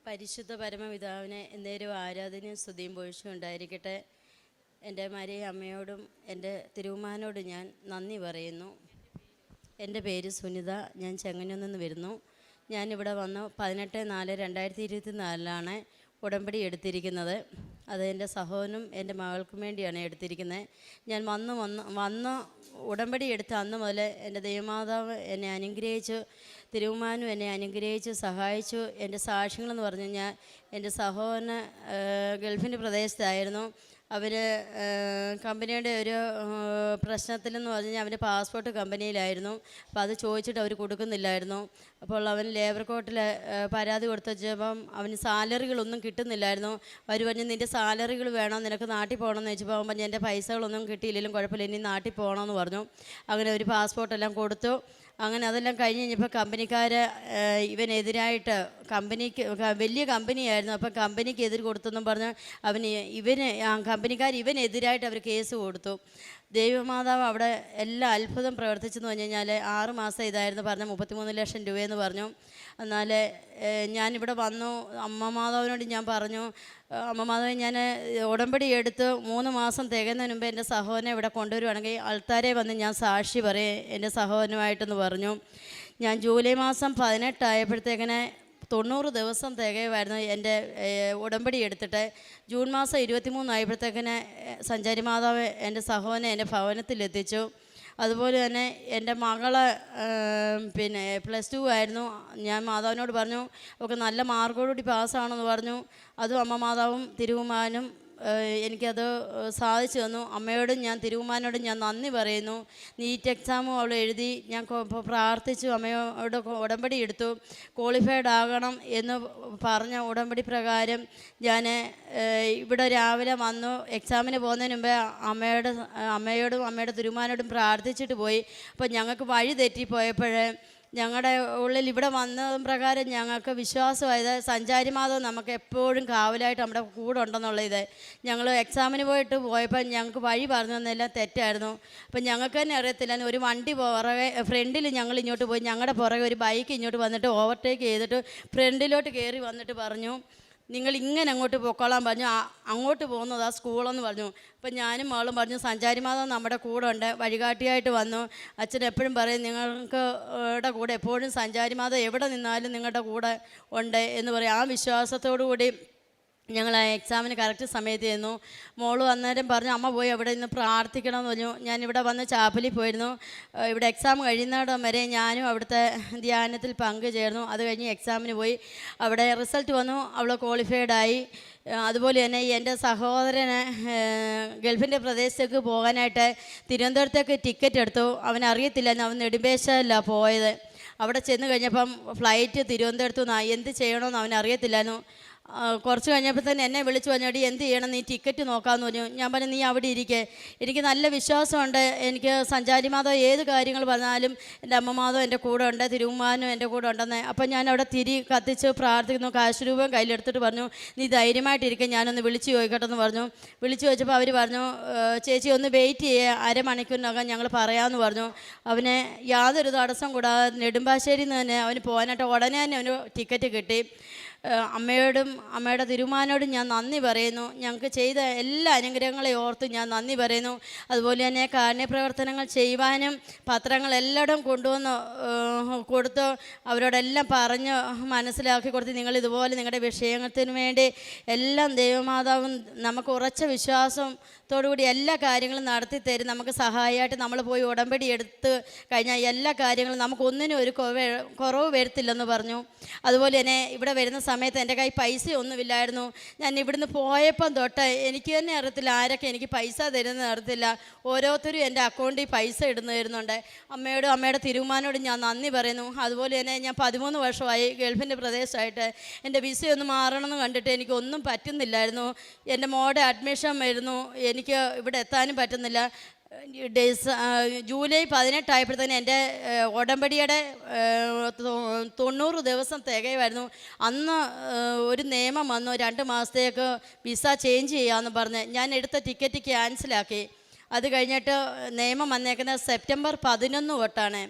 പരിശുദ്ധ പരമപിതാവിനെ എന്നേരും ആരാധനയും സ്തുതിയും പൊഴിച്ചും ഉണ്ടായിരിക്കട്ടെ. എൻ്റെ മരിയ അമ്മയോടും എൻ്റെ തിരുവുമാനോടും ഞാൻ നന്ദി പറയുന്നു. എൻ്റെ പേര് സുനിത, ഞാൻ ചെങ്ങന്നൂരിൽ നിന്ന് വരുന്നു. ഞാനിവിടെ വന്ന് 18/4/2024 ഉടമ്പടി എടുത്തിരിക്കുന്നത്. അത് എൻ്റെ സഹോദരനും എൻ്റെ മകൾക്കും വേണ്ടിയാണ് എടുത്തിരിക്കുന്നത്. ഞാൻ വന്ന് ഉടമ്പടി എടുത്ത അന്ന് മുതൽ എൻ്റെ ദൈവമാതാവ് എന്നെ അനുഗ്രഹിച്ചു, തിരുവുമാനും എന്നെ അനുഗ്രഹിച്ച് സഹായിച്ചു. എൻ്റെ സാക്ഷ്യങ്ങളെന്ന് പറഞ്ഞു കഴിഞ്ഞാൽ, എൻ്റെ സഹോദരന് ഗൾഫിൻ്റെ പ്രദേശത്തായിരുന്നു. അവർ കമ്പനിയുടെ ഒരു പ്രശ്നത്തിലെന്ന് പറഞ്ഞു കഴിഞ്ഞാൽ അവൻ്റെ പാസ്പോർട്ട് കമ്പനിയിലായിരുന്നു. അപ്പോൾ അത് ചോദിച്ചിട്ട് അവർ കൊടുക്കുന്നില്ലായിരുന്നു. അപ്പോൾ അവൻ ലേബർ കോർട്ടിൽ പരാതി കൊടുത്തപ്പം അവന് സാലറികളൊന്നും കിട്ടുന്നില്ലായിരുന്നു. അവർ പറഞ്ഞു, നിൻ്റെ സാലറികൾ വേണം, നിനക്ക് നാട്ടിൽ പോകണമെന്ന് ചോദിച്ചപ്പോൾ അവൻ പറഞ്ഞു, എൻ്റെ പൈസകളൊന്നും കിട്ടിയില്ലെങ്കിലും കുഴപ്പമില്ല, ഇനി നാട്ടിൽ പോകണമെന്ന് പറഞ്ഞു. അങ്ങനെ ഒരു പാസ്പോർട്ടെല്ലാം കൊടുത്തു. അങ്ങനെ അതെല്ലാം കഴിഞ്ഞ് കഴിഞ്ഞപ്പോൾ കമ്പനിക്കാർ ഇവനെതിരായിട്ട്, വലിയ കമ്പനിയായിരുന്നു, അപ്പം കമ്പനിക്ക് എതിർ കൊടുത്തെന്നും പറഞ്ഞ് കമ്പനിക്കാർ ഇവനെതിരായിട്ട് അവർ കേസ് കൊടുത്തു. ദൈവമാതാവ് അവിടെ എല്ലാ അത്ഭുതം പ്രവർത്തിച്ചെന്ന് പറഞ്ഞു കഴിഞ്ഞാൽ 6 മാസം ഇതായിരുന്നു പറഞ്ഞ 33 ലക്ഷം രൂപയെന്ന് പറഞ്ഞു. എന്നാൽ ഞാനിവിടെ വന്നു, അമ്മ മാതാവിനോട് ഞാൻ പറഞ്ഞു, അമ്മ മാതാവ്, ഞാൻ ഉടമ്പടി എടുത്ത് 3 മാസം തികയുന്നതിന് മുമ്പ് എൻ്റെ സഹോദരനെ ഇവിടെ കൊണ്ടുവരുവാണെങ്കിൽ ആൾക്കാരെ വന്ന് ഞാൻ സാക്ഷി പറയേ എൻ്റെ സഹോദരനുമായിട്ടെന്ന് പറഞ്ഞു. ഞാൻ ജൂലൈ മാസം 18 ആയപ്പോഴത്തേക്കിനെ 90 ദിവസം തികയുമായിരുന്നു എൻ്റെ ഉടമ്പടി എടുത്തിട്ട്. ജൂൺ മാസം 23 ആയപ്പോഴത്തേക്കിന് സഞ്ചാരി മാതാവ് എൻ്റെ സഹോദരനെ എൻ്റെ ഭവനത്തിലെത്തിച്ചു. അതുപോലെ തന്നെ എൻ്റെ മകള് +2 ആയിരുന്നു. ഞാൻ മാതാവിനോട് പറഞ്ഞു, അവൾക്ക് നല്ല മാർക്കോടുകൂടി പാസ്സാണെന്ന് പറഞ്ഞു. അതും അമ്മ മാതാവും തിരുവുമാനും എനിക്കത് സാധിച്ചു തന്നു. അമ്മയോടും ഞാൻ തിരുവുമാനോടും ഞാൻ നന്ദി പറയുന്നു. നീറ്റ് എക്സാമും അവൾ എഴുതി. ഞാൻ പ്രാർത്ഥിച്ചു, അമ്മയോട് ഉടമ്പടി എടുത്തു. ക്വാളിഫൈഡ് ആകണം എന്ന് പറഞ്ഞ ഉടമ്പടി പ്രകാരം ഞാൻ ഇവിടെ രാവിലെ വന്നു. എക്സാമിന് പോകുന്നതിന് മുമ്പേ അമ്മയോടും അമ്മയുടെ തിരുവുമാനോടും പ്രാർത്ഥിച്ചിട്ട് പോയി. അപ്പോൾ ഞങ്ങൾക്ക് വഴി തെറ്റിപ്പോയപ്പോഴേ ഞങ്ങളുടെ ഉള്ളിൽ ഇവിടെ വന്നതും പ്രകാരം ഞങ്ങൾക്ക് വിശ്വാസമായത് സഞ്ചാരി മാധവ് നമുക്ക് എപ്പോഴും കാവലായിട്ട് നമ്മുടെ കൂടെ ഉണ്ടെന്നുള്ള ഇത്. ഞങ്ങൾ എക്സാമിന് പോയപ്പോൾ ഞങ്ങൾക്ക് വഴി പറഞ്ഞു തന്നെല്ലാം തെറ്റായിരുന്നു. അപ്പം ഞങ്ങൾക്ക് തന്നെ അറിയത്തില്ല. ഒരു വണ്ടി പുറകെ ഫ്രണ്ടിൽ ഞങ്ങൾ ഇങ്ങോട്ട് പോയി, ഞങ്ങളുടെ പുറകെ ഒരു ബൈക്ക് ഇങ്ങോട്ട് വന്നിട്ട് ഓവർടേക്ക് ചെയ്തിട്ട് ഫ്രണ്ടിലോട്ട് കയറി വന്നിട്ട് പറഞ്ഞു, നിങ്ങൾ ഇങ്ങനെ അങ്ങോട്ട് പൊക്കോളാൻ പറഞ്ഞു. അങ്ങോട്ട് പോകുന്നതാ സ്കൂളെന്ന് പറഞ്ഞു. അപ്പം ഞാനും മകളും പറഞ്ഞു, സഞ്ചാരി മാധവൻ നമ്മുടെ കൂടെ ഉണ്ട്, വഴികാട്ടിയായിട്ട് വന്നു. അച്ഛൻ എപ്പോഴും പറയും, നിങ്ങൾക്ക് കൂടെ എപ്പോഴും സഞ്ചാരി മാധവൻ എവിടെ നിന്നാലും നിങ്ങളുടെ കൂടെ ഉണ്ട് എന്ന് പറയും. ആ വിശ്വാസത്തോടു കൂടി ഞങ്ങൾ ആ എക്സാമിന് കറക്റ്റ് സമയത്ത് ചെന്നു. മോള് അന്നേരം പറഞ്ഞു, അമ്മ പോയി അവിടെ നിന്ന് പ്രാർത്ഥിക്കണമെന്ന് പറഞ്ഞു. ഞാനിവിടെ വന്ന് ചാപ്പലിൽ പോയിരുന്നു. ഇവിടെ എക്സാം കഴിയുന്നിടം വരെ ഞാനും അവിടുത്തെ ധ്യാനത്തിൽ പങ്കുചേർന്നു. അത് കഴിഞ്ഞ് എക്സാമിന് പോയി. അവിടെ റിസൾട്ട് വന്നു, അവൾ ക്വാളിഫൈഡായി. അതുപോലെ തന്നെ എൻ്റെ സഹോദരന് ഗൾഫിൻ്റെ പ്രദേശത്തേക്ക് പോകാനായിട്ട് തിരുവനന്തപുരത്തേക്ക് ടിക്കറ്റ് എടുത്തു. അവനറിയത്തില്ലായിരുന്നു, അവൻ നെടുമ്പേശ്ശേരിലാണ് പോയത്. അവിടെ ചെന്ന് കഴിഞ്ഞപ്പം ഫ്ലൈറ്റ് തിരുവനന്തപുരത്തു നിന്നാണ്. എന്ത് ചെയ്യണമെന്ന് അവനറിയത്തില്ലായിരുന്നു. കുറച്ച് കഴിഞ്ഞപ്പോൾ തന്നെ എന്നെ വിളിച്ചു പറഞ്ഞോടി, എന്ത് ചെയ്യണം, നീ ടിക്കറ്റ് നോക്കാമെന്ന് പറഞ്ഞു. ഞാൻ പറഞ്ഞു, നീ അവിടെ ഇരിക്കേ, എനിക്ക് നല്ല വിശ്വാസമുണ്ട്, എനിക്ക് സഞ്ചാരി മാധവ് ഏത് കാര്യങ്ങൾ പറഞ്ഞാലും എൻ്റെ അമ്മ മാധവ് എൻ്റെ കൂടെ ഉണ്ട്, തിരുവുമാനും എൻ്റെ കൂടെ ഉണ്ടെന്ന്. അപ്പം ഞാൻ അവിടെ തിരി കത്തിച്ച് പ്രാർത്ഥിക്കുന്നു. കാശ് രൂപം കയ്യിലെടുത്തിട്ട് പറഞ്ഞു, നീ ധൈര്യമായിട്ടിരിക്കുക, ഞാനൊന്ന് വിളിച്ച് ചോദിക്കട്ടെ എന്ന് പറഞ്ഞു. വിളിച്ച് ചോദിച്ചപ്പോൾ അവർ പറഞ്ഞു, ചേച്ചി ഒന്ന് വെയിറ്റ് ചെയ്യുക, അരമണിക്കൂറിനകം ഞങ്ങൾ പറയാമെന്ന് പറഞ്ഞു. അവനെ യാതൊരു തടസ്സം കൂടാതെ നെടുമ്പാശ്ശേരിയിൽ നിന്ന് തന്നെ അവന് പോകാനായിട്ട് ഉടനെ തന്നെ അവന് ടിക്കറ്റ് കിട്ടി. അമ്മയോടും അമ്മയുടെ തിരുമാനോടും ഞാൻ നന്ദി പറയുന്നു. ഞങ്ങൾക്ക് ചെയ്ത എല്ലാ അനുഗ്രഹങ്ങളെ ഓർത്ത് ഞാൻ നന്ദി പറയുന്നു. അതുപോലെ തന്നെ കാരുണ്യപ്രവർത്തനങ്ങൾ ചെയ്യുവാനും പത്രങ്ങളെല്ലായിടും കൊണ്ടുവന്ന് കൊടുത്ത് അവരോടെല്ലാം പറഞ്ഞ് മനസ്സിലാക്കി കൊടുത്ത്, നിങ്ങളിതുപോലെ നിങ്ങളുടെ വിഷയത്തിന് വേണ്ടി എല്ലാം ദൈവമാതാവും നമുക്ക് ഉറച്ച വിശ്വാസത്തോടുകൂടി എല്ലാ കാര്യങ്ങളും നടത്തി തരും. നമുക്ക് സഹായമായിട്ട് നമ്മൾ പോയി ഉടമ്പടി എടുത്ത് കഴിഞ്ഞാൽ എല്ലാ കാര്യങ്ങളും നമുക്കൊന്നിനും ഒരു കുറവ് വരുത്തില്ലെന്ന് പറഞ്ഞു. അതുപോലെ തന്നെ ഇവിടെ വരുന്ന സമയത്ത് എൻ്റെ കയ്യിൽ പൈസയൊന്നുമില്ലായിരുന്നു. ഞാൻ ഇവിടുന്ന് പോയപ്പം തൊട്ട് എനിക്ക് തന്നെ അറിയത്തില്ല ആരൊക്കെ എനിക്ക് പൈസ തരുന്നത് അറിയത്തില്ല. ഓരോരുത്തരും എൻ്റെ അക്കൗണ്ടിൽ പൈസ ഇടുന്നു തരുന്നുണ്ട്. അമ്മയോടും അമ്മയുടെ തിരുമാനോടും ഞാൻ നന്ദി പറയുന്നു. അതുപോലെ തന്നെ ഞാൻ 13 വർഷമായി ഗൾഫിൻ്റെ പ്രദേശമായിട്ട്. എൻ്റെ വിസയൊന്ന് മാറണമെന്ന് കണ്ടിട്ട് എനിക്കൊന്നും പറ്റുന്നില്ലായിരുന്നു. എൻ്റെ മോളുടെ അഡ്മിഷൻ വരുന്നു, എനിക്ക് ഇവിടെ എത്താനും പറ്റുന്നില്ല. ജൂലൈ 18 ആയപ്പോഴത്തേന് എൻ്റെ ഉടമ്പടിയുടെ 90 ദിവസം തികയുമായിരുന്നു. അന്ന് ഒരു നിയമം വന്നു, 2 മാസത്തേക്ക് വിസ ചേഞ്ച് ചെയ്യാമെന്ന് പറഞ്ഞ് ഞാൻ എടുത്ത ടിക്കറ്റ് ക്യാൻസലാക്കി. അത് കഴിഞ്ഞിട്ട് നിയമം വന്നേക്കുന്നത് സെപ്റ്റംബർ 11 തൊട്ടാണ്.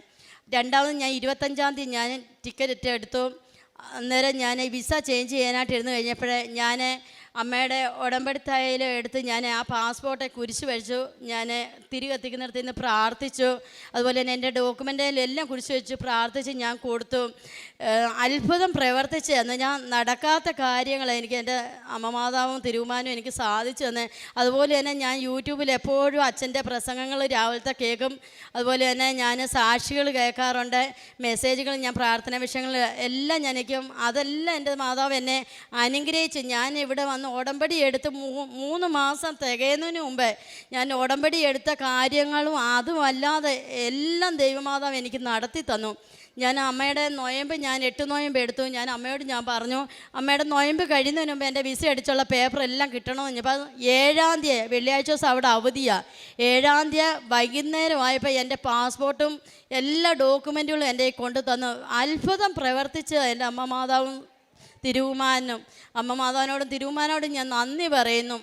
രണ്ടാമത് ഞാൻ 25-ാം തീയതി ഞാൻ ടിക്കറ്റ് എടുത്തു. അന്നേരം ഞാൻ വിസ ചേഞ്ച് ചെയ്യാനായിട്ട് ഇരുന്ന് കഴിഞ്ഞപ്പോഴേ ഞാൻ അമ്മയുടെ ഉടമ്പടി തൈലം എടുത്ത് ഞാൻ ആ പാസ്പോർട്ടെ കുരിശ് വരച്ചു. ഞാൻ തിരി കത്തിക്കുന്നിടത്ത് നിന്ന് പ്രാർത്ഥിച്ചു. അതുപോലെ തന്നെ എൻ്റെ ഡോക്യുമെൻ്റിലെല്ലാം കുരിശ് വെച്ച് പ്രാർത്ഥിച്ച് ഞാൻ കൊടുത്തു. അത്ഭുതം പ്രവർത്തിച്ച് തന്നു. ഞാൻ നടക്കാത്ത കാര്യങ്ങൾ എനിക്ക് എൻ്റെ അമ്മമാതാവും തിരുമാനും എനിക്ക് സാധിച്ചു തന്നെ. അതുപോലെ തന്നെ ഞാൻ യൂട്യൂബിൽ എപ്പോഴും അച്ഛൻ്റെ പ്രസംഗങ്ങൾ രാവിലത്തെ കേൾക്കും. അതുപോലെ തന്നെ ഞാൻ സാക്ഷികൾ കേൾക്കാറുണ്ട്, മെസ്സേജുകൾ, ഞാൻ പ്രാർത്ഥന വിഷയങ്ങൾ എല്ലാം ഞാനേക്കും. അതെല്ലാം എൻ്റെ മാതാവ് എന്നെ അനുഗ്രഹിച്ച് ഞാൻ ഇവിടെ വന്ന് ഉടമ്പടി എടുത്ത് 3 മാസം തികയുന്നതിന് മുമ്പേ ഞാൻ ഉടമ്പടി എടുത്ത കാര്യങ്ങളും അതുമല്ലാതെ എല്ലാം ദൈവമാതാവ് എനിക്ക് നടത്തി തന്നു. ഞാൻ അമ്മയുടെ നൊയമ്പ് ഞാൻ 8 നൊയമ്പ് എടുത്തു. ഞാൻ അമ്മയോട് ഞാൻ പറഞ്ഞു, അമ്മയുടെ നൊയമ്പ് കഴിയുന്നതിന് മുമ്പ് എൻ്റെ വിസ അടിച്ചുള്ള പേപ്പർ എല്ലാം കിട്ടണമെന്ന്. അപ്പോൾ 7-ാം തീയതി വെള്ളിയാഴ്ച ദിവസം അവിടെ അവധിയാണ്. 7-ാം തീയതി വൈകുന്നേരമായപ്പോൾ എൻ്റെ പാസ്പോർട്ടും എല്ലാ ഡോക്യുമെൻറ്റുകളും എൻ്റെ കൊണ്ടു തന്നു. അത്ഭുതം പ്രവർത്തിച്ച് എൻ്റെ അമ്മ മാതാവും തിരുവുമാനും അമ്മ മാതാവിനോടും തിരുവുമാനോടും ഞാൻ നന്ദി പറയുന്നു.